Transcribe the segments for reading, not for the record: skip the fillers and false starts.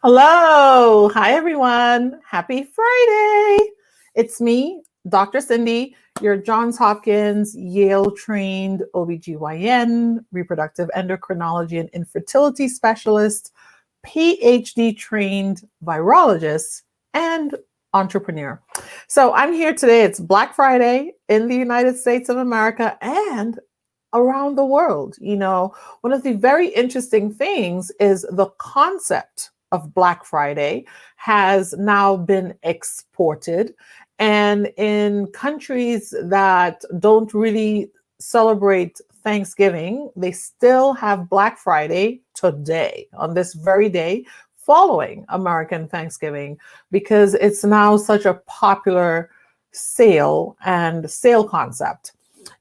Hello. Hi, everyone. Happy Friday. It's me, Dr. Cindy, your Johns Hopkins Yale trained OBGYN, reproductive endocrinology and infertility specialist, PhD trained virologist, and entrepreneur. So I'm here today. It's Black Friday in the United States of America and around the world. One of the very interesting things is the concept of Black Friday has now been exported. And in countries that don't really celebrate Thanksgiving, they still have Black Friday today, on this very day following American Thanksgiving, because it's now such a popular sale concept.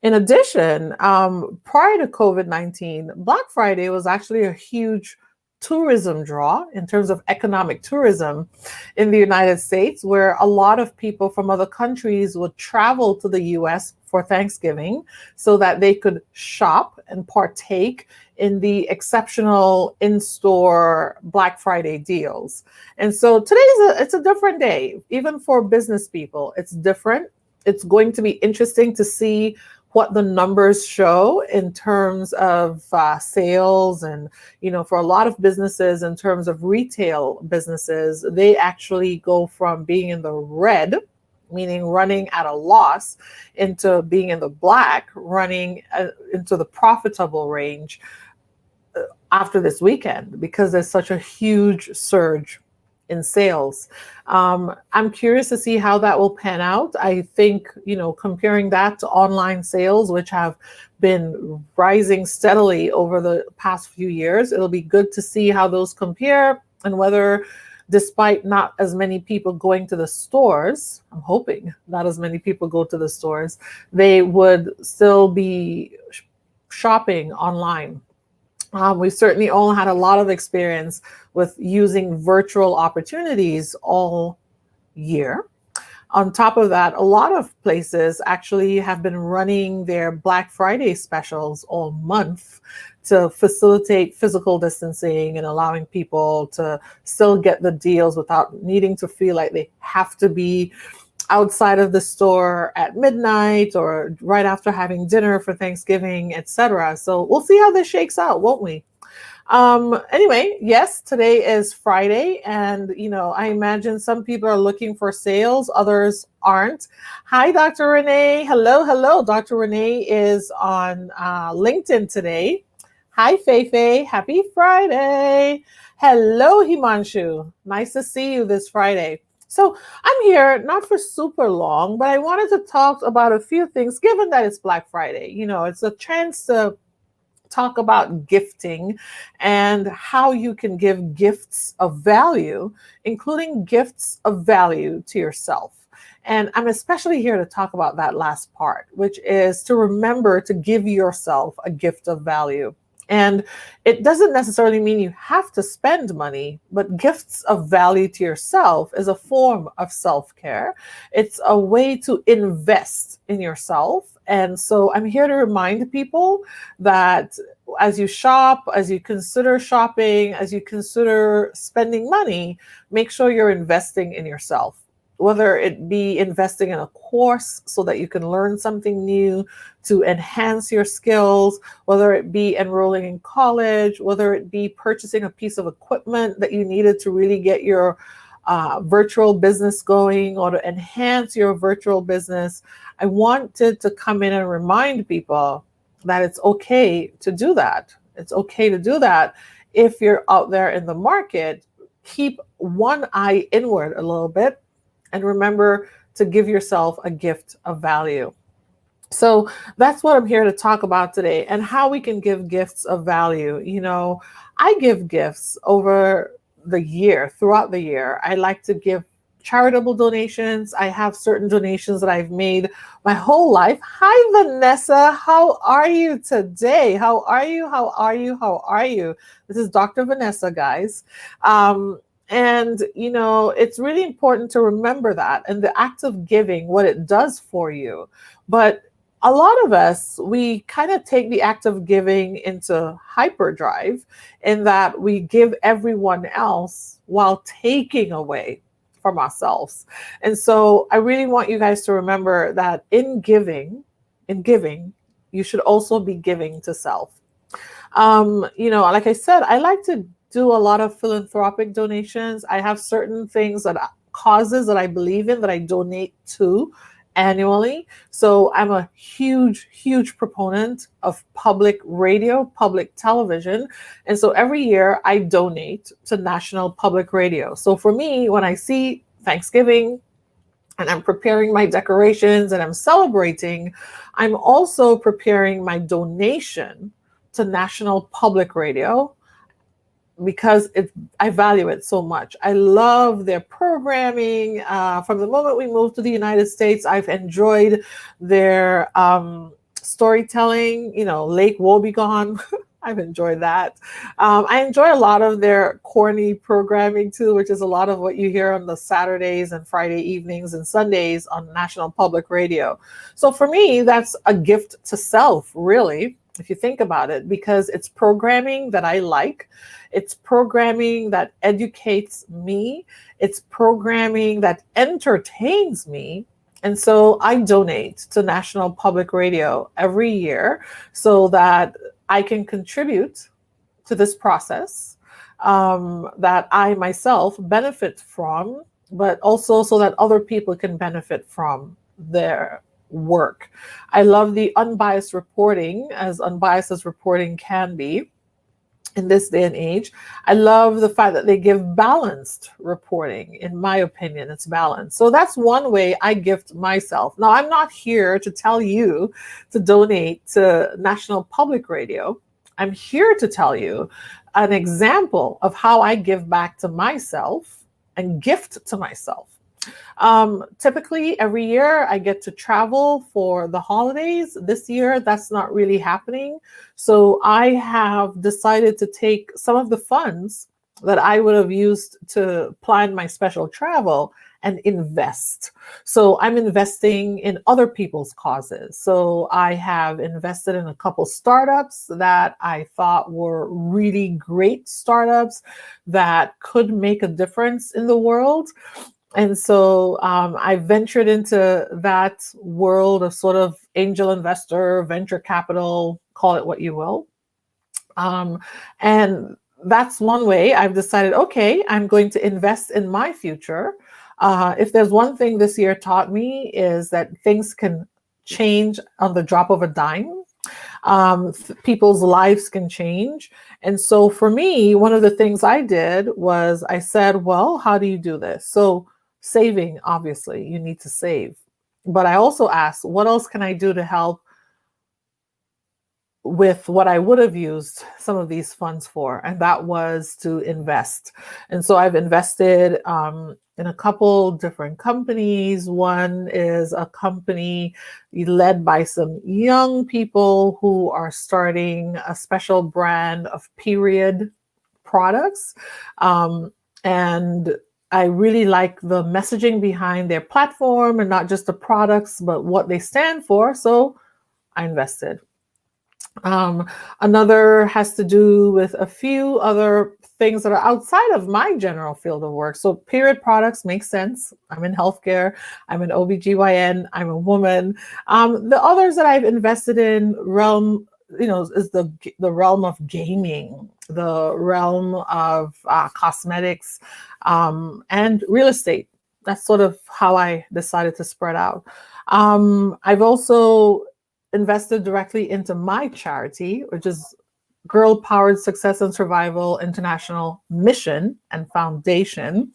In addition, prior to COVID-19, Black Friday was actually a huge tourism draw in terms of economic tourism in the United States, where a lot of people from other countries would travel to the US for Thanksgiving so that they could shop and partake in the exceptional in-store Black Friday deals. And so it's a different day, even for business people. It's different. It's going to be interesting to see what the numbers show in terms of sales. And, for a lot of businesses, in terms of retail businesses, they actually go from being in the red, meaning running at a loss, into being in the black, running into the profitable range after this weekend, because there's such a huge surge in sales. I'm curious to see how that will pan out. I think, comparing that to online sales, which have been rising steadily over the past few years, it'll be good to see how those compare and whether, despite not as many people going to the stores, I'm hoping not as many people go to the stores, they would still be shopping online. We certainly all had a lot of experience with using virtual opportunities all year. On top of that, a lot of places actually have been running their Black Friday specials all month to facilitate physical distancing and allowing people to still get the deals without needing to feel like they have to be outside of the store at midnight or right after having dinner for Thanksgiving, etc. So we'll see how this shakes out, won't we? Anyway, yes, today is Friday, and I imagine some people are looking for sales, others aren't. Hi, Dr. Renee. Hello. Dr. Renee is on LinkedIn today. Hi, Feifei. Happy Friday. Hello, Himanshu. Nice to see you this Friday. So I'm here not for super long, but I wanted to talk about a few things, given that it's Black Friday. It's a chance to talk about gifting and how you can give gifts of value, including gifts of value to yourself. And I'm especially here to talk about that last part, which is to remember to give yourself a gift of value. And it doesn't necessarily mean you have to spend money, but gifts of value to yourself is a form of self-care. It's a way to invest in yourself. And so I'm here to remind people that as you shop, as you consider shopping, as you consider spending money, make sure you're investing in yourself. Whether it be investing in a course so that you can learn something new to enhance your skills, whether it be enrolling in college, whether it be purchasing a piece of equipment that you needed to really get your virtual business going or to enhance your virtual business. I wanted to come in and remind people that it's okay to do that. It's okay to do that. If you're out there in the market, keep one eye inward a little bit. And remember to give yourself a gift of value. So that's what I'm here to talk about today, and how we can give gifts of value. I give gifts over the year, throughout the year. I like to give charitable donations. I have certain donations that I've made my whole life. Hi, Vanessa. How are you today? How are you? This is Dr. Vanessa, guys. And, it's really important to remember that and the act of giving, what it does for you. But a lot of us, we kind of take the act of giving into hyperdrive in that we give everyone else while taking away from ourselves. And so I really want you guys to remember that in giving, you should also be giving to self. Like I said, I like to do a lot of philanthropic donations. I have certain things causes that I believe in that I donate to annually. So I'm a huge, huge proponent of public radio, public television. And so every year I donate to National Public Radio. So for me, when I see Thanksgiving and I'm preparing my decorations and I'm celebrating, I'm also preparing my donation to National Public Radio because I value it so much. I love their programming. From the moment we moved to the United States, I've enjoyed their storytelling, Lake Wobegon. I've enjoyed that. I enjoy a lot of their corny programming too, which is a lot of what you hear on the Saturdays and Friday evenings and Sundays on National Public Radio. So for me, that's a gift to self, really, if you think about it, because it's programming that I like. It's programming that educates me. It's programming that entertains me. And so I donate to National Public Radio every year so that I can contribute to this process that I myself benefit from, but also so that other people can benefit from their work. I love the unbiased reporting, as unbiased as reporting can be in this day and age. I love the fact that they give balanced reporting. In my opinion, it's balanced. So that's one way I gift myself. Now, I'm not here to tell you to donate to National Public Radio. I'm here to tell you an example of how I give back to myself and gift to myself. Typically every year I get to travel for the holidays. This year that's not really happening. So I have decided to take some of the funds that I would have used to plan my special travel and invest. So I'm investing in other people's causes. So I have invested in a couple startups that I thought were really great startups that could make a difference in the world. And so I ventured into that world of sort of angel investor, venture capital, call it what you will. And that's one way I've decided, okay, I'm going to invest in my future. If there's one thing this year taught me is that things can change on the drop of a dime. People's lives can change. And so for me, one of the things I did was I said, well, how do you do this? So saving, obviously, you need to save. But I also asked, what else can I do to help with what I would have used some of these funds for? And that was to invest. And so I've invested in a couple different companies. One is a company led by some young people who are starting a special brand of period products. And I really like the messaging behind their platform and not just the products, but what they stand for. So I invested. Another has to do with a few other things that are outside of my general field of work. So period products make sense. I'm in healthcare. I'm an OBGYN. I'm a woman. The others that I've invested in is the realm of gaming, the realm of cosmetics, and real estate. That's sort of how I decided to spread out. I've also invested directly into my charity, which is Girl Powered Success and Survival International Mission and Foundation,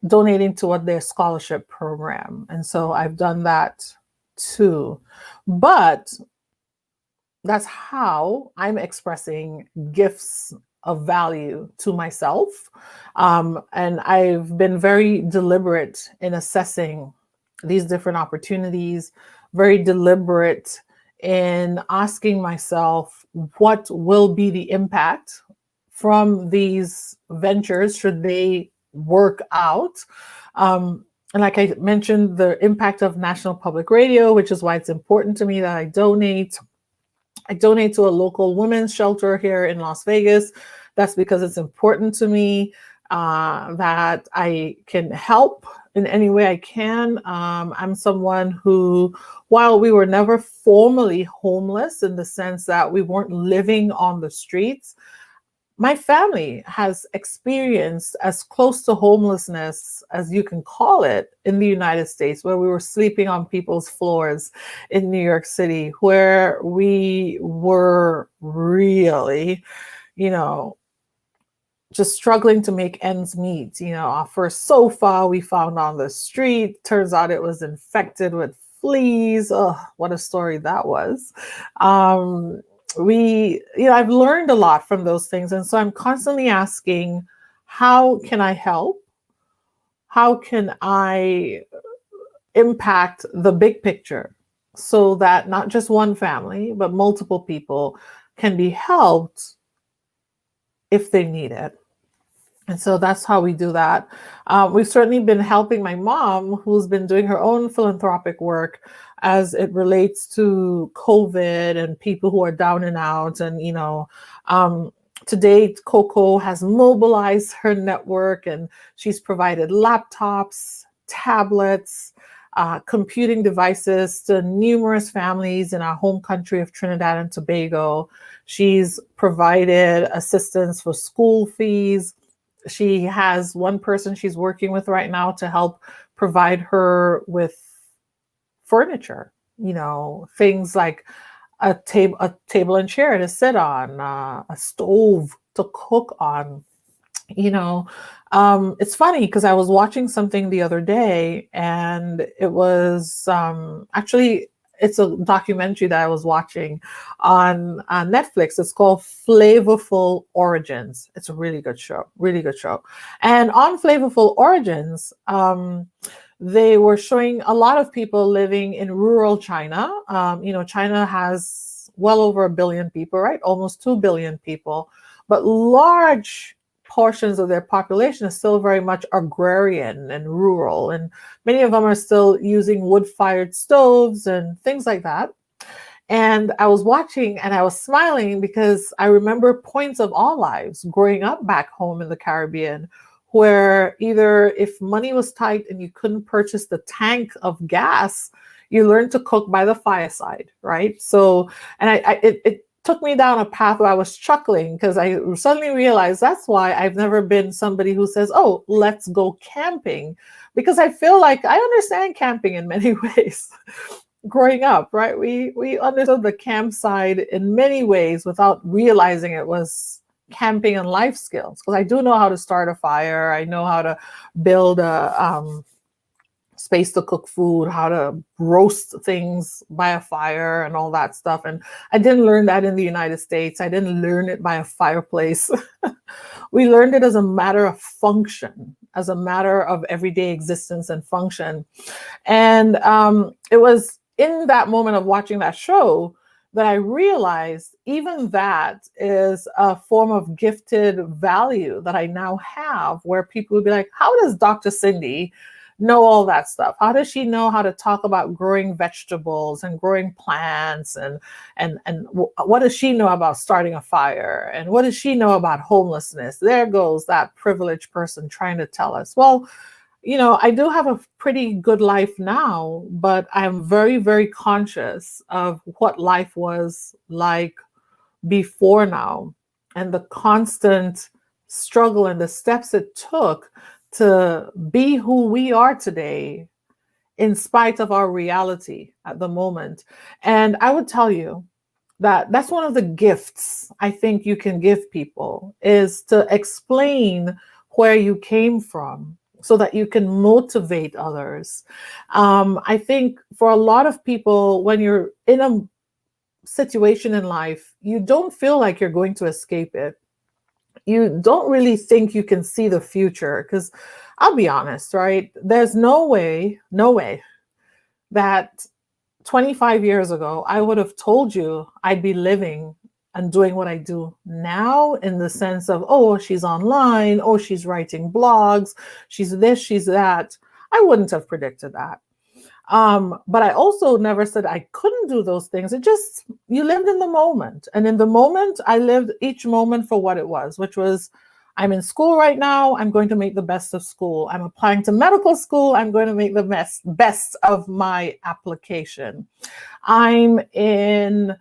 donating to their scholarship program. And so I've done that too. But that's how I'm expressing gifts of value to myself. And I've been very deliberate in assessing these different opportunities, very deliberate in asking myself, what will be the impact from these ventures should they work out? And And like I mentioned, the impact of National Public Radio, which is why it's important to me that I donate. I donate to a local women's shelter here in Las Vegas. That's because it's important to me that I can help in any way I can. I'm someone who, while we were never formally homeless in the sense that we weren't living on the streets, my family has experienced as close to homelessness as you can call it in the United States, where we were sleeping on people's floors in New York City, where we were really, you know, just struggling to make ends meet. Our first sofa we found on the street, turns out it was infected with fleas. Oh, what a story that was. I've learned a lot from those things. And so I'm constantly asking, how can I help? How can I impact the big picture so that not just one family, but multiple people can be helped if they need it? And so that's how we do that. We've certainly been helping my mom, who's been doing her own philanthropic work as it relates to COVID and people who are down and out. And, to date, Coco has mobilized her network, and she's provided laptops, tablets, computing devices to numerous families in our home country of Trinidad and Tobago. She's provided assistance for school fees. She has one person she's working with right now to help provide her with furniture, things like a table and chair to sit on, a stove to cook on. It's funny because I was watching something the other day, and it was actually, it's a documentary that I was watching on Netflix. It's called Flavorful Origins. It's a really good show, really good show. And on Flavorful Origins, they were showing a lot of people living in rural China. China has well over 1 billion people, right? Almost 2 billion people, but large portions of their population is still very much agrarian and rural, and many of them are still using wood-fired stoves and things like that. And I was watching and I was smiling because I remember points of our lives growing up back home in the Caribbean, where either if money was tight and you couldn't purchase the tank of gas, you learned to cook by the fireside, right? So, and it took me down a path where I was chuckling because I suddenly realized that's why I've never been somebody who says, oh, let's go camping, because I feel like I understand camping in many ways. Growing up, right? We understood the campsite in many ways without realizing it was camping and life skills, because I do know how to start a fire. I know how to build a space to cook food, how to roast things by a fire and all that stuff. And I didn't learn that in the United States. I didn't learn it by a fireplace. We learned it as a matter of function, as a matter of everyday existence and function. And it was in that moment of watching that show that I realized even that is a form of gifted value that I now have, where people would be like, how does Dr. Cindy know all that stuff? How does she know how to talk about growing vegetables and growing plants? And what does she know about starting a fire? And what does she know about homelessness? There goes that privileged person trying to tell us, well, I do have a pretty good life now, but I'm very, very conscious of what life was like before now, and the constant struggle and the steps it took to be who we are today in spite of our reality at the moment. And I would tell you that that's one of the gifts I think you can give people, is to explain where you came from, so that you can motivate others. I think for a lot of people, when you're in a situation in life, you don't feel like you're going to escape it. You don't really think you can see the future, because I'll be honest, right? There's no way that 25 years ago, I would have told you I'd be living and doing what I do now, in the sense of, oh, she's online, oh, she's writing blogs, she's this, she's that. I wouldn't have predicted that. But I also never said I couldn't do those things. It just, you lived in the moment. And in the moment, I lived each moment for what it was, which was, I'm in school right now. I'm going to make the best of school. I'm applying to medical school. I'm going to make the best of my application. I'm in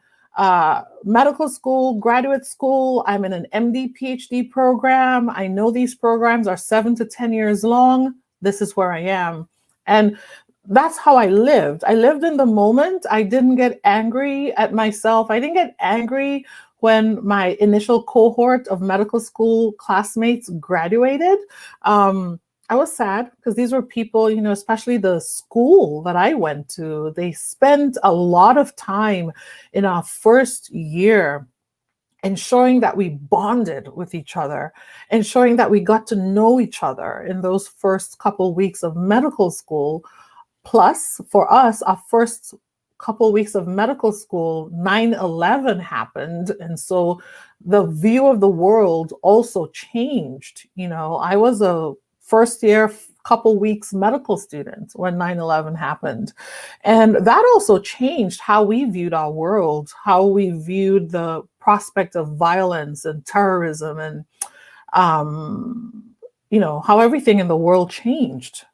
medical school, graduate school. I'm in an MD, PhD program. I know these programs are 7 to 10 years long. This is where I am. And that's how I lived. I lived in the moment. I didn't get angry at myself. I didn't get angry when my initial cohort of medical school classmates graduated. I was sad because these were people, especially the school that I went to, they spent a lot of time in our first year ensuring that we bonded with each other, ensuring that we got to know each other in those first couple weeks of medical school. Plus, for us, our first couple weeks of medical school, 9/11 happened. And so the view of the world also changed. I was a first year, couple weeks medical student when 9/11 happened. And that also changed how we viewed our world, how we viewed the prospect of violence and terrorism and, how everything in the world changed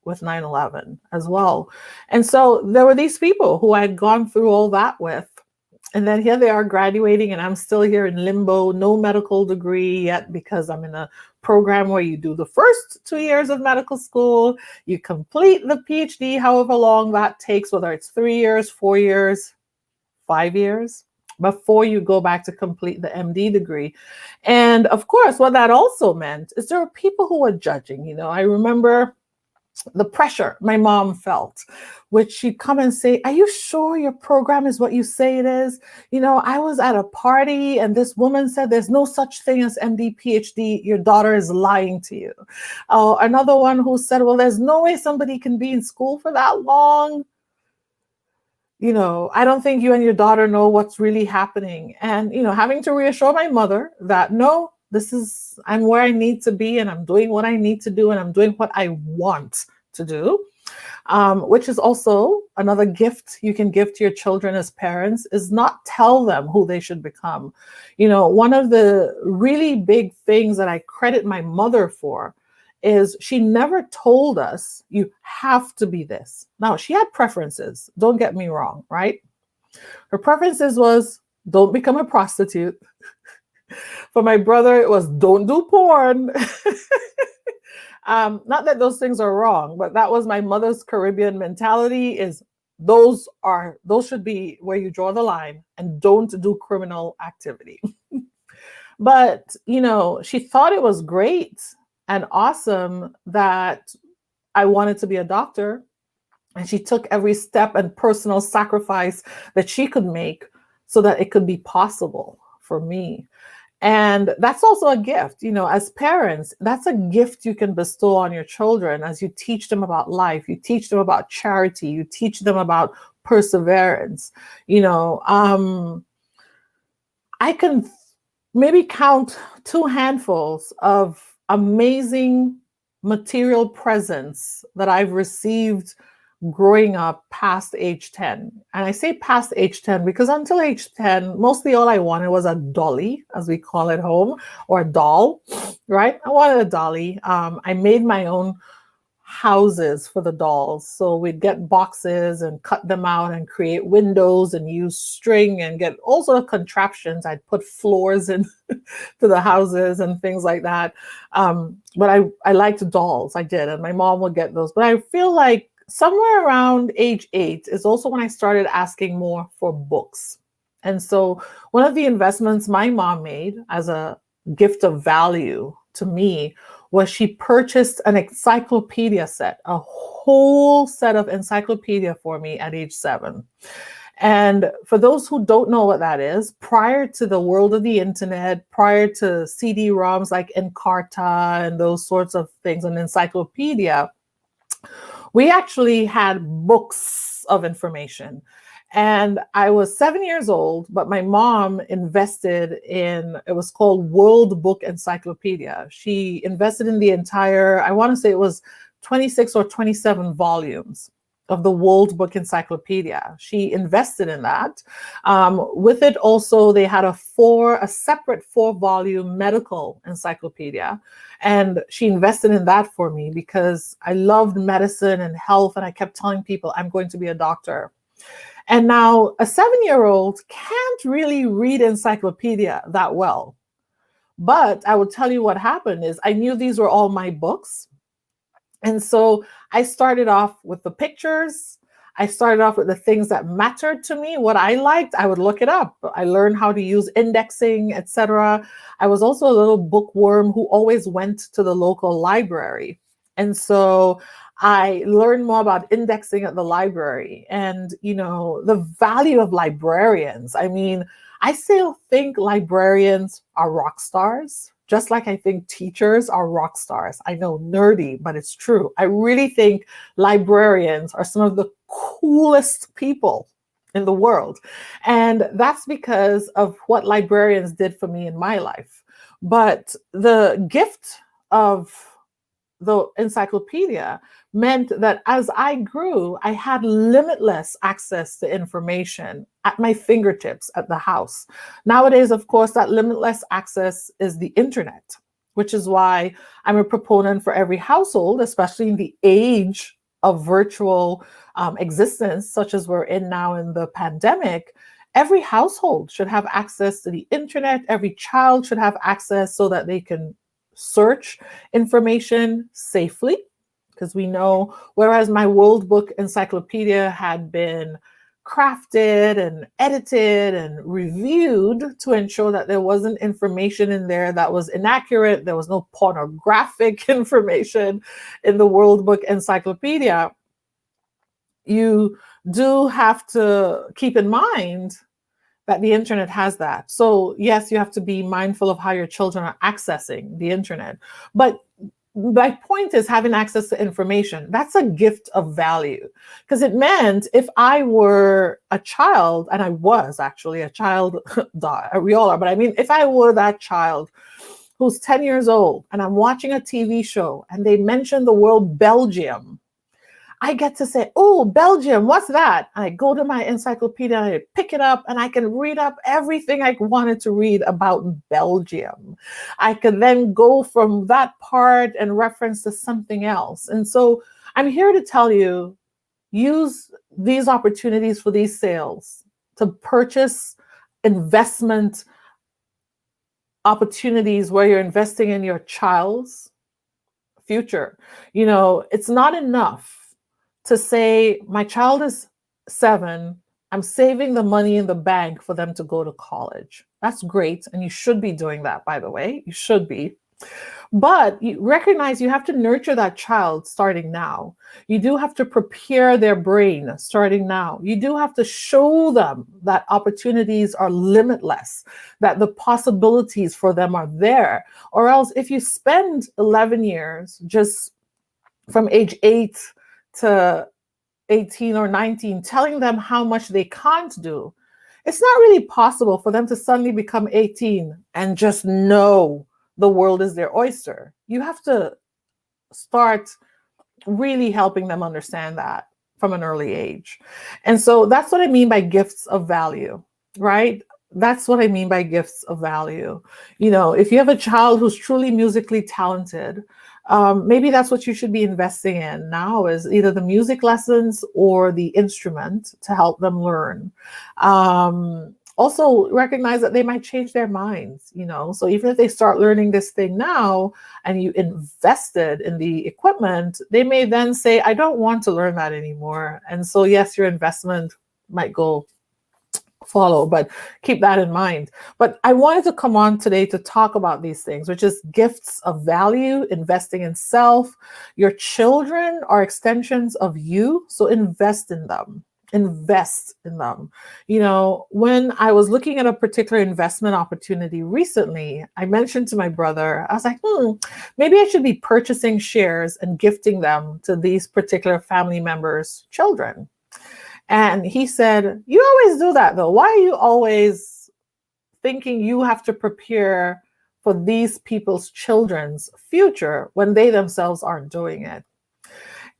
with 9/11 as well. And so there were these people who I had gone through all that with. And then here they are graduating, and I'm still here in limbo, no medical degree yet, because I'm in a program where you do the first 2 years of medical school, you complete the PhD, however long that takes, whether it's 3 years, 4 years, 5 years, before you go back to complete the MD degree. And of course, what that also meant is there were people who were judging. I remember the pressure my mom felt, which she'd come and say, are you sure your program is what you say it is? I was at a party and this woman said there's no such thing as MD, PhD. Your daughter is lying to you. Another one who said, well, there's no way somebody can be in school for that long. I don't think you and your daughter know what's really happening. And, having to reassure my mother that, no, I'm where I need to be, and I'm doing what I need to do, and I'm doing what I want to do, which is also another gift you can give to your children as parents, is not tell them who they should become. One of the really big things that I credit my mother for is she never told us, you have to be this. Now, she had preferences, don't get me wrong, right? Her preferences was, don't become a prostitute. For my brother, it was, don't do porn. Not that those things are wrong, but that was my mother's Caribbean mentality, is those should be where you draw the line, and don't do criminal activity. But, she thought it was great and awesome that I wanted to be a doctor. And she took every step and personal sacrifice that she could make so that it could be possible for me. And that's also a gift, as parents, that's a gift you can bestow on your children as you teach them about life, you teach them about charity, you teach them about perseverance. I can maybe count 2 handfuls of amazing material presents that I've received growing up past age 10. And I say past age 10 because until age 10, mostly all I wanted was a dolly, as we call it home, or a doll, right? I wanted a dolly. I made my own houses for the dolls. So we'd get boxes and cut them out and create windows and use string and get all sorts of contraptions. I'd put floors in to the houses and things like that. But I liked dolls. I did. And my mom would get those. But I feel like somewhere around age 8 is also when I started asking more for books. And so one of the investments my mom made as a gift of value to me was she purchased an encyclopedia set, a whole set of encyclopedia for me at age 7. And for those who don't know what that is, prior to the world of the internet, prior to CD-ROMs like Encarta and those sorts of things, an encyclopedia, we actually had books of information. And I was 7 years old, but my mom invested in, it was called World Book Encyclopedia. She invested in the entire, I want to say it was 26 or 27 volumes of the World Book Encyclopedia. She invested in that. With it also, they had a separate 4-volume medical encyclopedia. And she invested in that for me because I loved medicine and health. And I kept telling people, I'm going to be a doctor. And now a 7-year-old can't really read encyclopedia that well. But I will tell you what happened is I knew these were all my books. And so I started off with the pictures. I started off with the things that mattered to me, what I liked. I would look it up. I learned how to use indexing, etc. I was also a little bookworm who always went to the local library. And so I learned more about indexing at the library and, the value of librarians. I mean, I still think librarians are rock stars. Just like I think teachers are rock stars. I know, nerdy, but it's true. I really think librarians are some of the coolest people in the world. And that's because of what librarians did for me in my life. But the gift of the encyclopedia meant that as I grew, I had limitless access to information at my fingertips at the house. Nowadays, of course, that limitless access is the internet, which is why I'm a proponent for every household, especially in the age of virtual existence, such as we're in now in the pandemic. Every household should have access to the internet. Every child should have access so that they can search information safely, because we know, whereas my World Book Encyclopedia had been crafted and edited and reviewed to ensure that there wasn't information in there that was inaccurate, there was no pornographic information in the World Book Encyclopedia, you do have to keep in mind that the internet has that. So yes, you have to be mindful of how your children are accessing the internet. But my point is having access to information. That's a gift of value, because it meant if I were a child, and I was actually a child, we all are, but I mean, if I were that child who's 10 years old and I'm watching a TV show and they mention the word Belgium, I get to say, oh, Belgium, what's that? I go to my encyclopedia, I pick it up, and I can read up everything I wanted to read about Belgium. I could then go from that part and reference to something else. And so I'm here to tell you, use these opportunities for these sales to purchase investment opportunities where you're investing in your child's future. It's not enough to say, my child is 7, I'm saving the money in the bank for them to go to college. That's great. And you should be doing that, by the way. You should be. But you recognize you have to nurture that child starting now. You do have to prepare their brain starting now. You do have to show them that opportunities are limitless, that the possibilities for them are there. Or else if you spend 11 years just from age 8 to 18 or 19, telling them how much they can't do, it's not really possible for them to suddenly become 18 and just know the world is their oyster. You have to start really helping them understand that from an early age. And so that's what I mean by gifts of value, right? That's what I mean by gifts of value. If you have a child who's truly musically talented, maybe that's what you should be investing in now, is either the music lessons or the instrument to help them learn. Also recognize that they might change their minds, so even if they start learning this thing now and you invested in the equipment, they may then say, I don't want to learn that anymore. And so yes, your investment might follow, but keep that in mind. But I wanted to come on today to talk about these things, which is gifts of value, investing in self. Your children are extensions of you, so invest in them. Invest in them. When I was looking at a particular investment opportunity recently, I mentioned to my brother, I was like, maybe I should be purchasing shares and gifting them to these particular family members' children. And he said, you always do that though. Why are you always thinking you have to prepare for these people's children's future when they themselves aren't doing it?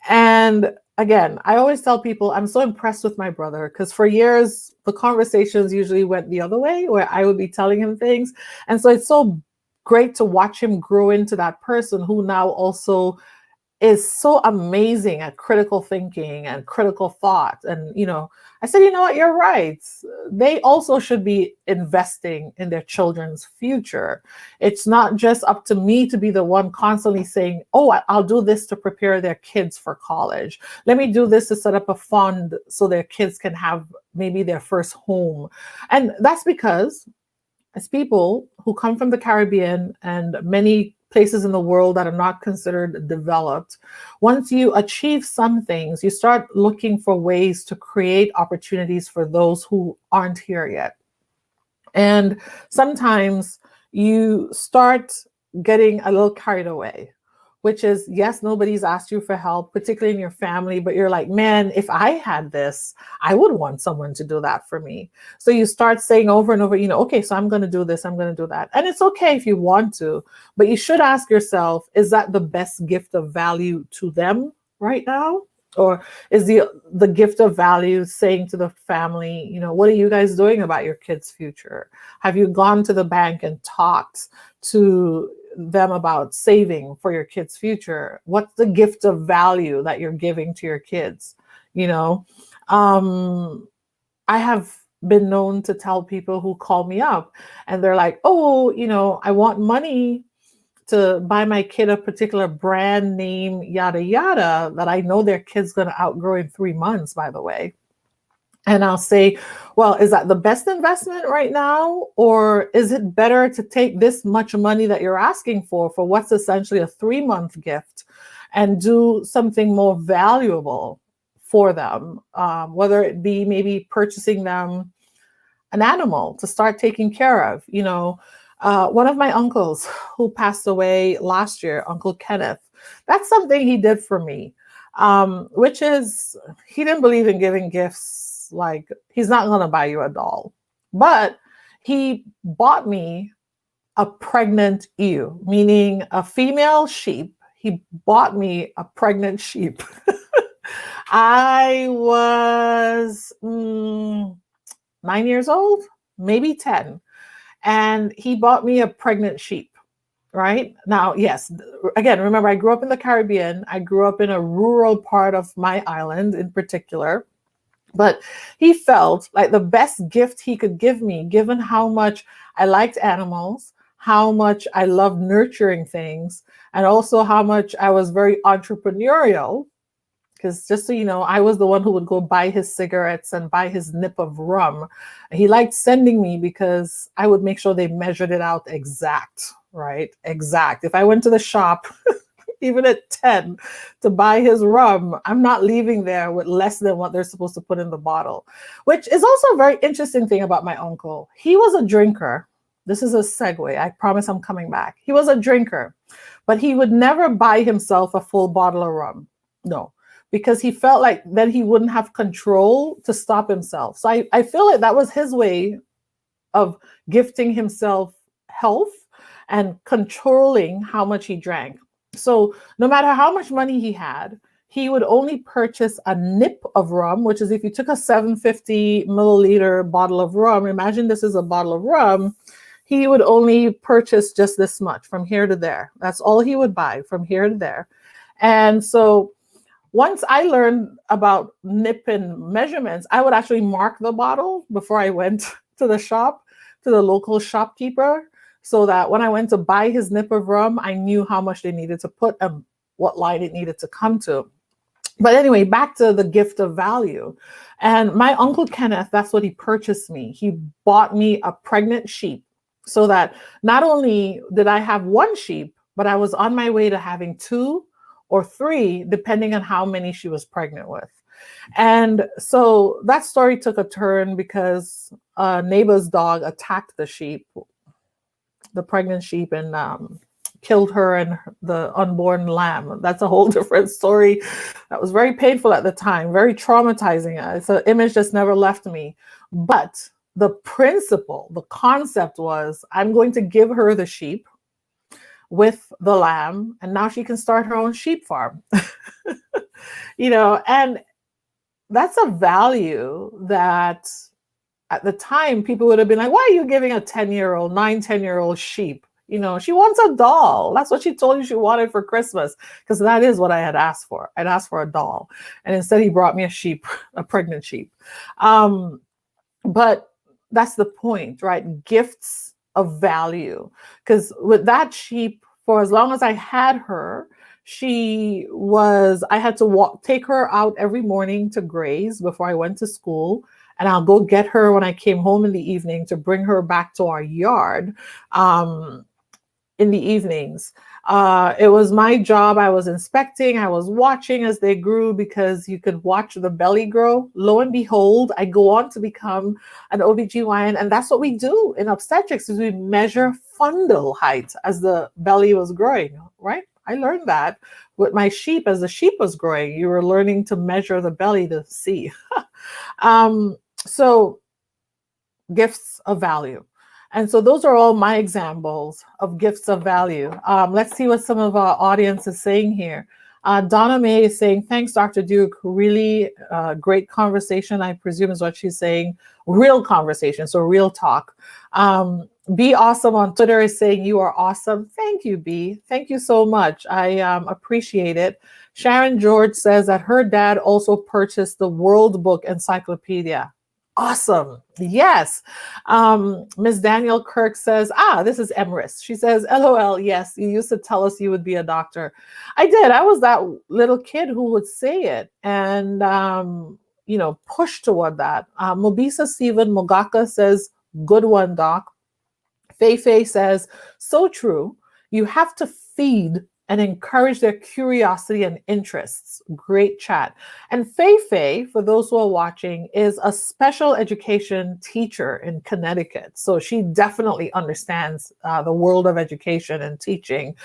And again, I always tell people I'm so impressed with my brother because for years, the conversations usually went the other way where I would be telling him things. And so it's so great to watch him grow into that person who now also is so amazing at critical thinking and critical thought. And, I said, you know what, you're right. They also should be investing in their children's future. It's not just up to me to be the one constantly saying, oh, I'll do this to prepare their kids for college. Let me do this to set up a fund so their kids can have maybe their first home. And that's because as people who come from the Caribbean and many places in the world that are not considered developed, once you achieve some things, you start looking for ways to create opportunities for those who aren't here yet. And sometimes you start getting a little carried away, which is, yes, nobody's asked you for help, particularly in your family, but you're like, man, if I had this, I would want someone to do that for me. So you start saying over and over, okay, so I'm going to do this, I'm going to do that. And it's okay if you want to, but you should ask yourself, is that the best gift of value to them right now? Or is the gift of value saying to the family, what are you guys doing about your kids' future? Have you gone to the bank and talked to them about saving for your kids' future? What's the gift of value that you're giving to your kids? I have been known to tell people who call me up and they're like, oh, I want money to buy my kid a particular brand name, yada, yada, that I know their kid's going to outgrow in 3 months, by the way. And I'll say, well, is that the best investment right now? Or is it better to take this much money that you're asking for what's essentially a 3-month gift and do something more valuable for them? Whether it be maybe purchasing them an animal to start taking care of. One of my uncles who passed away last year, Uncle Kenneth, that's something he did for me, which is he didn't believe in giving gifts. Like, he's not going to buy you a doll, but he bought me a pregnant ewe, meaning a female sheep. He bought me a pregnant sheep. I was 9 years old, maybe 10. And he bought me a pregnant sheep, right? Now, yes, again, remember, I grew up in the Caribbean. I grew up in a rural part of my island in particular. But he felt like the best gift he could give me, given how much I liked animals, how much I loved nurturing things, and also how much I was very entrepreneurial. Because just so you know, I was the one who would go buy his cigarettes and buy his nip of rum. He liked sending me because I would make sure they measured it out exact, right? Exact. If I went to the shop, even at 10, to buy his rum, I'm not leaving there with less than what they're supposed to put in the bottle, which is also a very interesting thing about my uncle. He was a drinker. This is a segue. I promise I'm coming back. He was a drinker, but he would never buy himself a full bottle of rum. No. Because he felt like then he wouldn't have control to stop himself. So I feel like that was his way of gifting himself health and controlling how much he drank. So no matter how much money he had, he would only purchase a nip of rum, which is if you took a 750 milliliter bottle of rum, imagine this is a bottle of rum, he would only purchase just this much from here to there. That's all he would buy from here to there. And so once I learned about nip and measurements, I would actually mark the bottle before I went to the shop, to the local shopkeeper, so that when I went to buy his nip of rum, I knew how much they needed to put and what line it needed to come to. But anyway, back to the gift of value. And my Uncle Kenneth, that's what he purchased me. He bought me a pregnant sheep so that not only did I have one sheep, but I was on my way to having 2 or 3, depending on how many she was pregnant with. And so that story took a turn because a neighbor's dog attacked the sheep, the pregnant sheep, and killed her and the unborn lamb. That's a whole different story. That was very painful at the time, very traumatizing. It's an image that's never left me. But the principle, the concept was, I'm going to give her the sheep. with the lamb, and now she can start her own sheep farm. And that's a value that at the time people would have been like, why are you giving a 10-year-old, 10-year-old sheep? She wants a doll. That's what she told you she wanted for Christmas, because that is what I had asked for. I'd asked for a doll, and instead he brought me a sheep, a pregnant sheep. But that's the point, right? Gifts of value. Because with that sheep, for as long as I had her, I had to take her out every morning to graze before I went to school. And I'll go get her when I came home in the evening to bring her back to our yard in the evenings. It was my job. I was inspecting, I was watching as they grew, because you could watch the belly grow. Lo and behold, I go on to become an OBGYN. And that's what we do in obstetrics, is we measure fundal height as the belly was growing, right? I learned that with my sheep. As the sheep was growing, you were learning to measure the belly to see. So gifts of value. And so those are all my examples of gifts of value. Let's see what some of our audience is saying here. Donna May is saying, thanks, Dr. Duke. Really great conversation, I presume is what she's saying. Real conversation, so real talk. Be Awesome on Twitter is saying, you are awesome. Thank you, B. Thank you so much. I appreciate it. Sharon George says that her dad also purchased the World Book Encyclopedia. Awesome. Yes. Ms. Daniel Kirk says, this is Emrys. She says, LOL. Yes. You used to tell us you would be a doctor. I did. I was that little kid who would say it and, push toward that. Mobisa Steven Mogaka says, good one, doc. Fei says, so true. You have to feed and encourage their curiosity and interests. Great chat. And Fei, for those who are watching, is a special education teacher in Connecticut. So she definitely understands the world of education and teaching.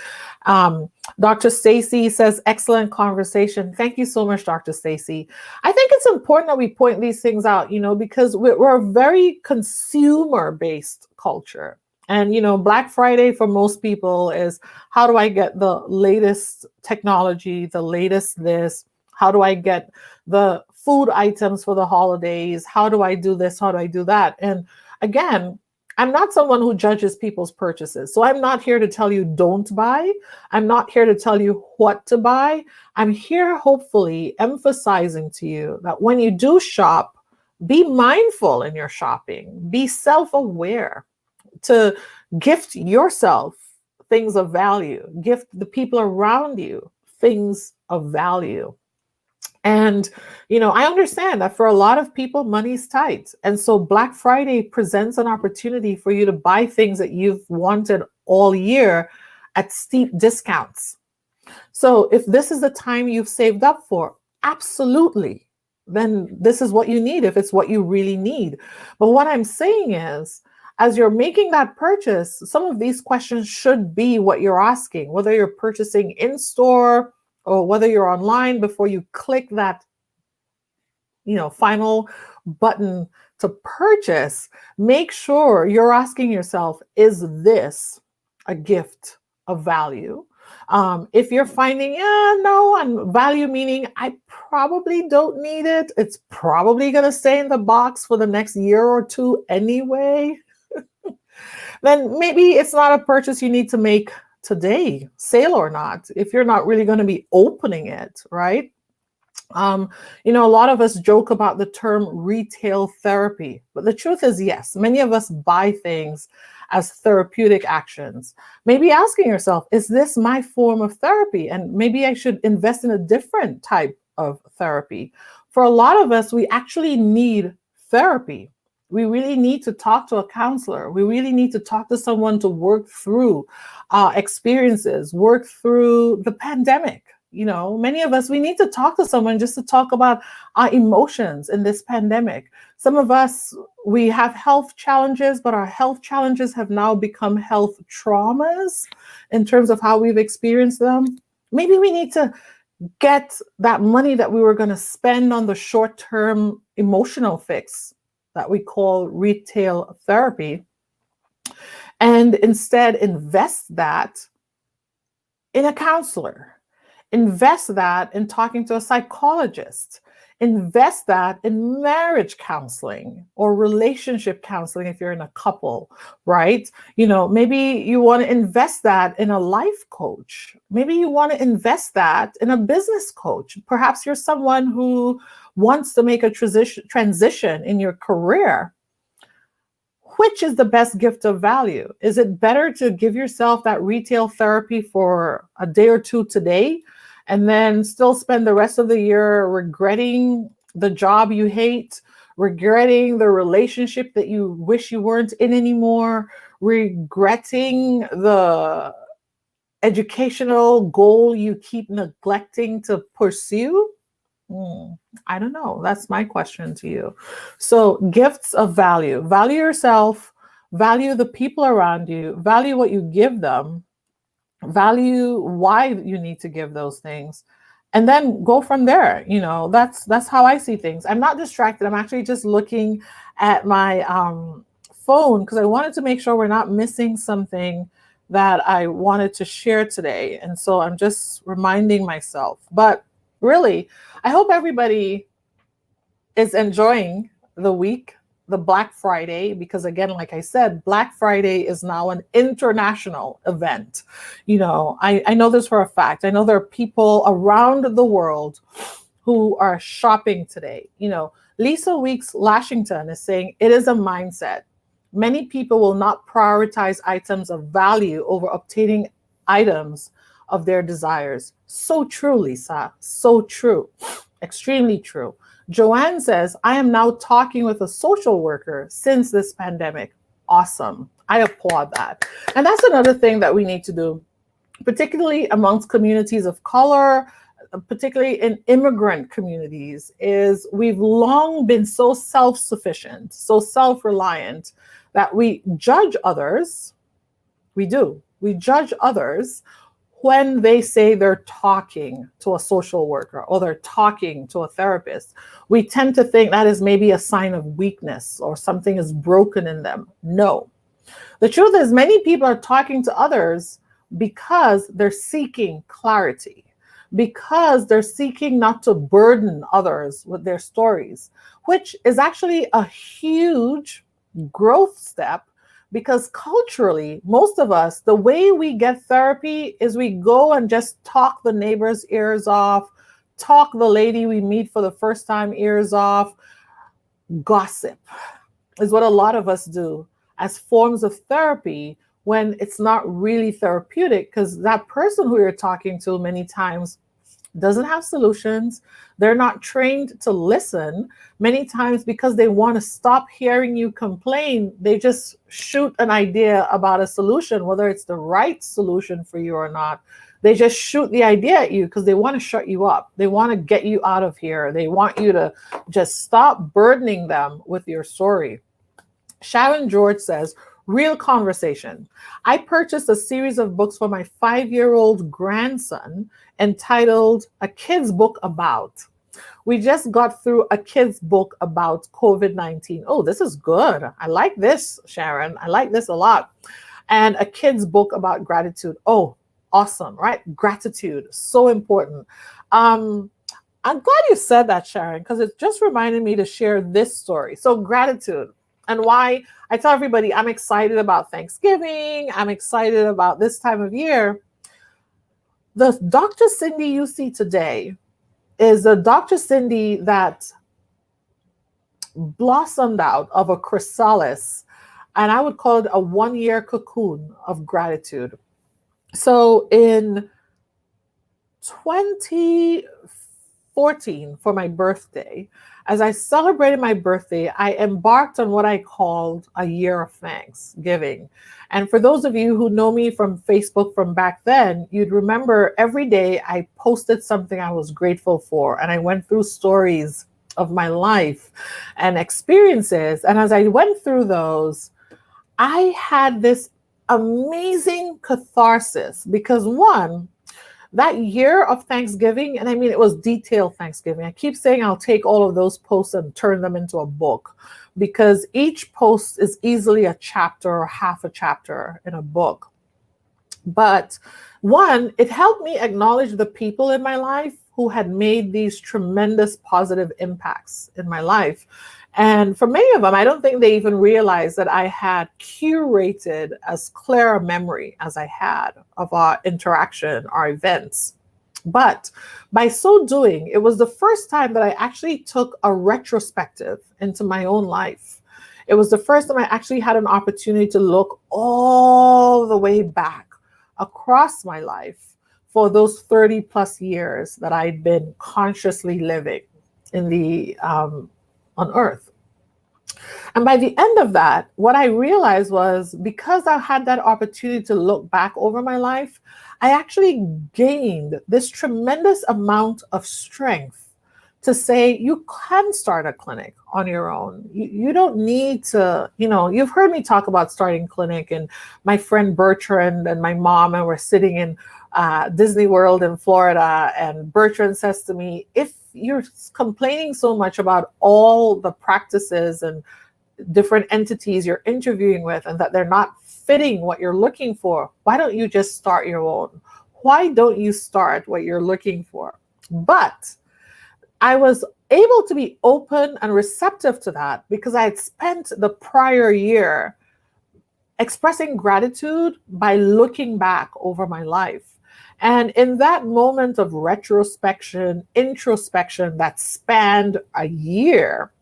Dr. Stacy says, excellent conversation. Thank you so much, Dr. Stacy. I think it's important that we point these things out, because we're a very consumer-based culture. And, Black Friday for most people is, how do I get the latest technology, the latest this? How do I get the food items for the holidays? How do I do this? How do I do that? And again, I'm not someone who judges people's purchases. So I'm not here to tell you don't buy. I'm not here to tell you what to buy. I'm here hopefully emphasizing to you that when you do shop, be mindful in your shopping, be self-aware. To gift yourself things of value, gift the people around you things of value. And, I understand that for a lot of people, money's tight. And so Black Friday presents an opportunity for you to buy things that you've wanted all year at steep discounts. So if this is the time you've saved up for, absolutely, then this is what you need, if it's what you really need. But what I'm saying is, as you're making that purchase, some of these questions should be what you're asking, whether you're purchasing in store or whether you're online. Before you click that, final button to purchase, make sure you're asking yourself, is this a gift of value? If you're finding, no, and value meaning I probably don't need it, it's probably going to stay in the box for the next year or two anyway, then maybe it's not a purchase you need to make today, sale or not, if you're not really going to be opening it, right? A lot of us joke about the term retail therapy, but the truth is, yes, many of us buy things as therapeutic actions. Maybe asking yourself, is this my form of therapy? And maybe I should invest in a different type of therapy. For a lot of us, we actually need therapy. We really need to talk to a counselor. We really need to talk to someone to work through experiences, work through the pandemic. Many of us, we need to talk to someone just to talk about our emotions in this pandemic. Some of us, we have health challenges, but our health challenges have now become health traumas in terms of how we've experienced them. Maybe we need to get that money that we were going to spend on the short-term emotional fix that we call retail therapy, and instead invest that in a counselor. Invest that in talking to a psychologist. Invest that in marriage counseling or relationship counseling if you're in a couple, right? Maybe you want to invest that in a life coach. Maybe you want to invest that in a business coach. Perhaps you're someone who wants to make a transition in your career. Which is the best gift of value? Is it better to give yourself that retail therapy for a day or two today and then still spend the rest of the year regretting the job you hate, regretting the relationship that you wish you weren't in anymore, regretting the educational goal you keep neglecting to pursue? I don't know. That's my question to you. So, gifts of value. Value yourself, value the people around you, value what you give them, value why you need to give those things, and then go from there. That's how I see things. I'm not distracted. I'm actually just looking at my phone because I wanted to make sure we're not missing something that I wanted to share today. And so I'm just reminding myself. But really, I hope everybody is enjoying the week, the Black Friday, because again, like I said, Black Friday is now an international event. I know this for a fact. I know there are people around the world who are shopping today. Lisa Weeks Lashington is saying it is a mindset. Many people will not prioritize items of value over obtaining items of their desires. So true, Lisa. So true. Extremely true. Joanne says, I am now talking with a social worker since this pandemic. Awesome. I applaud that. And that's another thing that we need to do, particularly amongst communities of color, particularly in immigrant communities, is we've long been so self-sufficient, so self-reliant that we judge others. We do. We judge others when they say they're talking to a social worker or they're talking to a therapist. We tend to think that is maybe a sign of weakness or something is broken in them. No. The truth is, many people are talking to others because they're seeking clarity, because they're seeking not to burden others with their stories, which is actually a huge growth step. Because culturally, most of us, the way we get therapy is we go and just talk the neighbor's ears off, talk the lady we meet for the first time ears off. Gossip is what a lot of us do as forms of therapy when it's not really therapeutic, because that person who you're talking to many times doesn't have solutions. They're not trained to listen. Many times, because they want to stop hearing you complain, they just shoot an idea about a solution, whether it's the right solution for you or not. They just shoot the idea at you because they want to shut you up. They want to get you out of here. They want you to just stop burdening them with your story. Sharon George says, real conversation. I purchased a series of books for my 5-year-old grandson entitled A Kid's Book About. We just got through a kid's book about COVID-19. Oh, this is good. I like this, Sharon. I like this a lot. And a kid's book about gratitude. Oh, awesome, right? Gratitude, so important. I'm glad you said that, Sharon, because it just reminded me to share this story. So gratitude. And why I tell everybody I'm excited about Thanksgiving. I'm excited about this time of year. The Dr. Cindy you see today is a Dr. Cindy that blossomed out of a chrysalis, and I would call it a 1-year cocoon of gratitude. So in 2014, for my birthday, as I celebrated my birthday, I embarked on what I called a year of Thanksgiving. And for those of you who know me from Facebook from back then, you'd remember every day I posted something I was grateful for. And I went through stories of my life and experiences. And as I went through those, I had this amazing catharsis because one, that year of Thanksgiving, and I mean, it was detailed Thanksgiving. I keep saying I'll take all of those posts and turn them into a book because each post is easily a chapter or half a chapter in a book. But One, it helped me acknowledge the people in my life who had made these tremendous positive impacts in my life. And for many of them, I don't think they even realized that I had curated as clear a memory as I had of our interaction, our events. But by so doing, it was the first time that I actually took a retrospective into my own life. It was the first time I actually had an opportunity to look all the way back across my life for those 30 plus years that I'd been consciously living in the on earth. And by the end of that, what I realized was because I had that opportunity to look back over my life, I actually gained this tremendous amount of strength to say you can start a clinic on your own. You don't need to, you've heard me talk about starting clinic, and my friend Bertrand and my mom, and we're sitting in Disney World in Florida, and Bertrand says to me, if you're complaining so much about all the practices and different entities you're interviewing with and that they're not fitting what you're looking for, why don't you just start your own? Why don't you start what you're looking for? But I was able to be open and receptive to that because I had spent the prior year expressing gratitude by looking back over my life. And in that moment of retrospection, introspection that spanned a year,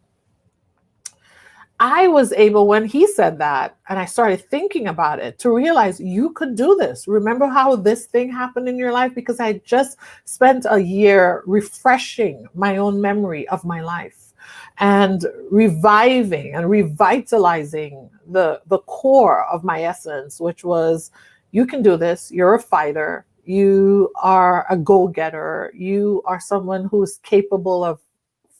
I was able, when he said that, and I started thinking about it, to realize you could do this. Remember how this thing happened in your life? Because I just spent a year refreshing my own memory of my life and reviving and revitalizing the core of my essence, which was, you can do this. You're a fighter. You are a go-getter. You are someone who's capable of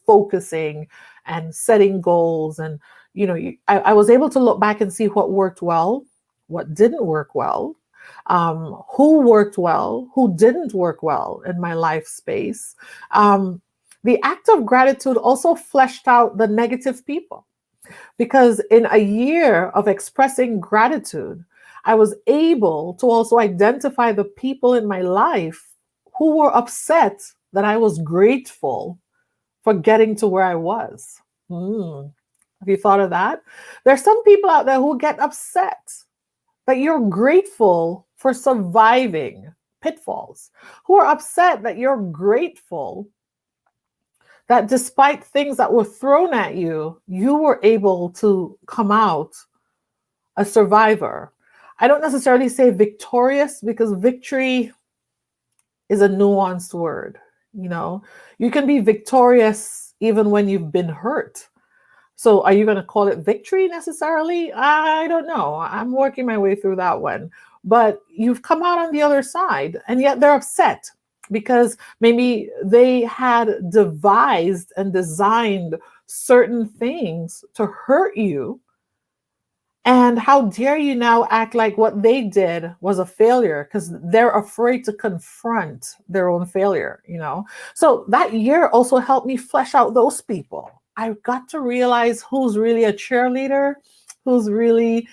focusing and setting goals. And I was able to look back and see what worked well, what didn't work well, who worked well, who didn't work well in my life space. The act of gratitude also fleshed out the negative people, because in a year of expressing gratitude, I was able to also identify the people in my life who were upset that I was grateful for getting to where I was. Have you thought of that? There's some people out there who get upset that you're grateful for surviving pitfalls, who are upset that you're grateful that despite things that were thrown at you, you were able to come out a survivor. I don't necessarily say victorious, because victory is a nuanced word. You can be victorious even when you've been hurt. So are you going to call it victory necessarily? I don't know. I'm working my way through that one. But you've come out on the other side, and yet they're upset because maybe they had devised and designed certain things to hurt you. And how dare you now act like what they did was a failure, because they're afraid to confront their own failure, So that year also helped me flesh out those people. I got to realize who's really a cheerleader, who's really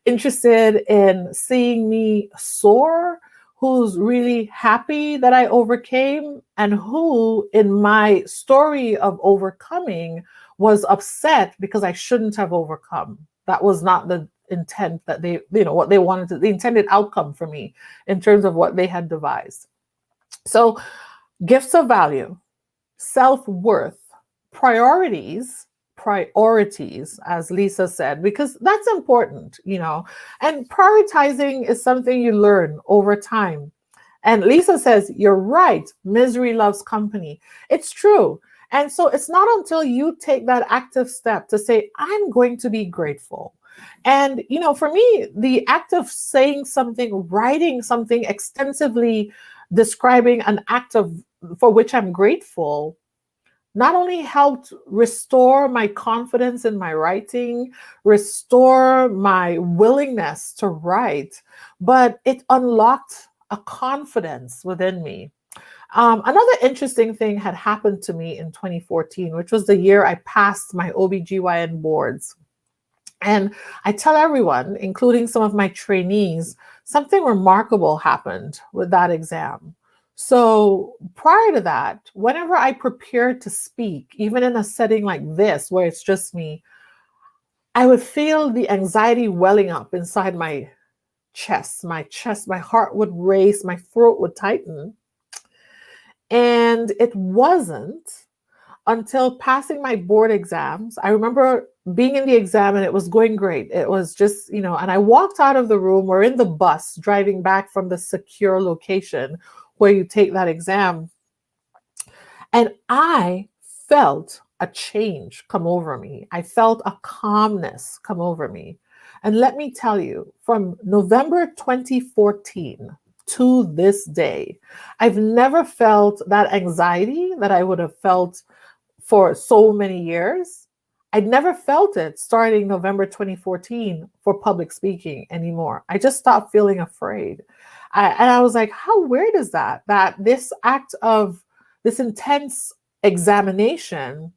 interested in seeing me soar, who's really happy that I overcame, and who in my story of overcoming was upset because I shouldn't have overcome. That was not the intent that they, what they wanted to, the intended outcome for me in terms of what they had devised. So gifts of value, self-worth, priorities, as Lisa said, because that's important, and prioritizing is something you learn over time. And Lisa says, you're right, misery loves company. It's true. And so it's not until you take that active step to say, I'm going to be grateful. And, for me, the act of saying something, writing something extensively, describing an act for which I'm grateful, not only helped restore my confidence in my writing, restore my willingness to write, but it unlocked a confidence within me. Another interesting thing had happened to me in 2014, which was the year I passed my OBGYN boards. And I tell everyone, including some of my trainees, something remarkable happened with that exam. So prior to that, whenever I prepared to speak, even in a setting like this, where it's just me, I would feel the anxiety welling up inside my chest, my heart would race, my throat would tighten. And it wasn't until passing my board exams. I remember being in the exam and it was going great. It was just, and I walked out of the room. We're in the bus driving back from the secure location where you take that exam. And I felt a change come over me. I felt a calmness come over me. And let me tell you, from November 2014 to this day, I've never felt that anxiety that I would have felt for so many years. I'd never felt it starting November 2014 for public speaking anymore. I just stopped feeling afraid. And I was like, how weird is that? That this act of this intense examination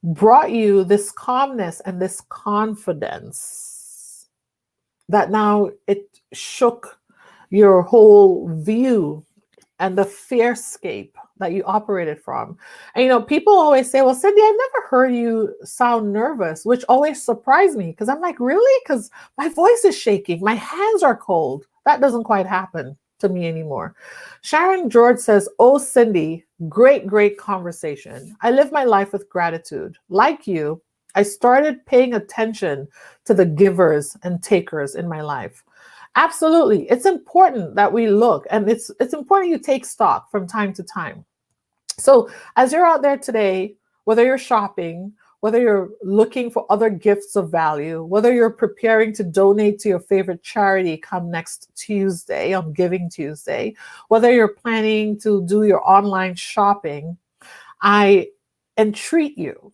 brought you this calmness and this confidence that now it shook your whole view and the fearscape that you operated from. And people always say, well, Cindy, I've never heard you sound nervous, which always surprised me because I'm like, really? Because my voice is shaking, my hands are cold. That doesn't quite happen to me anymore. Sharon George says, oh, Cindy, great conversation. I live my life with gratitude. Like you, I started paying attention to the givers and takers in my life. Absolutely. It's important that we look, and it's important you take stock from time to time. So as you're out there today, whether you're shopping, whether you're looking for other gifts of value, whether you're preparing to donate to your favorite charity come next Tuesday on Giving Tuesday, whether you're planning to do your online shopping, I entreat you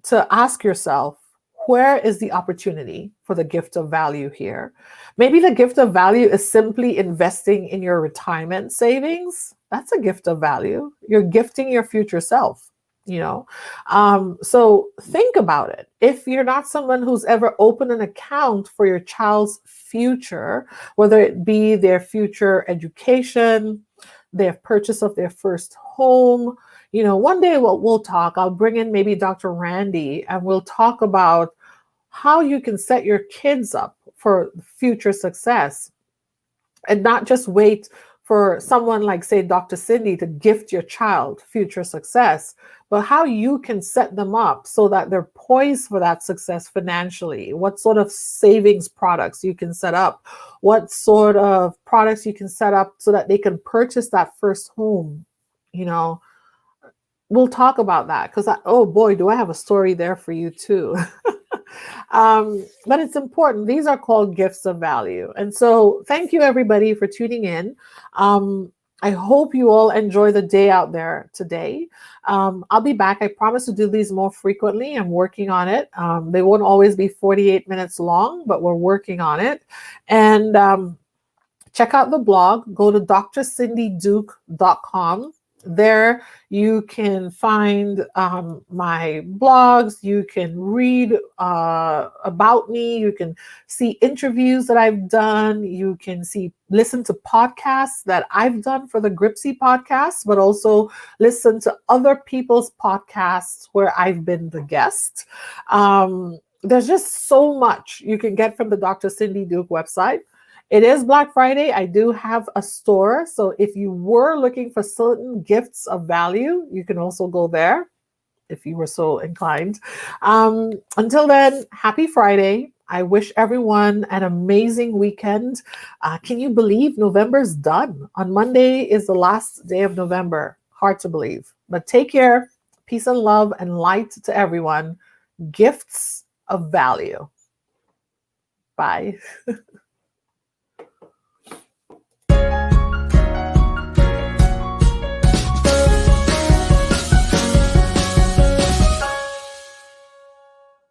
to ask yourself, where is the opportunity for the gift of value here? Maybe the gift of value is simply investing in your retirement savings. That's a gift of value. You're gifting your future self, So think about it. If you're not someone who's ever opened an account for your child's future, whether it be their future education, their purchase of their first home, one day we'll talk. I'll bring in maybe Dr. Randy and we'll talk about how you can set your kids up for future success and not just wait for someone like, say, Dr. Cindy to gift your child future success, but how you can set them up so that they're poised for that success financially. What sort of savings products you can set up, what sort of products you can set up so that they can purchase that first home, We'll talk about that because, oh boy, do I have a story there for you too. But it's important. These are called gifts of value. And so thank you everybody for tuning in. I hope you all enjoy the day out there today. I'll be back. I promise to do these more frequently. I'm working on it. They won't always be 48 minutes long, but we're working on it. And check out the blog. Go to drcindyduke.com. There you can find my blogs. You can read about me. You can see interviews that I've done. You can listen to podcasts that I've done for the Gripsy podcast, but also listen to other people's podcasts where I've been the guest. There's just so much you can get from the Dr. Cindy Duke website. It is Black Friday. I do have a store. So if you were looking for certain gifts of value, you can also go there if you were so inclined. Until then, happy Friday. I wish everyone an amazing weekend. Can you believe November's done? On Monday is the last day of November. Hard to believe. But take care. Peace and love and light to everyone. Gifts of value. Bye.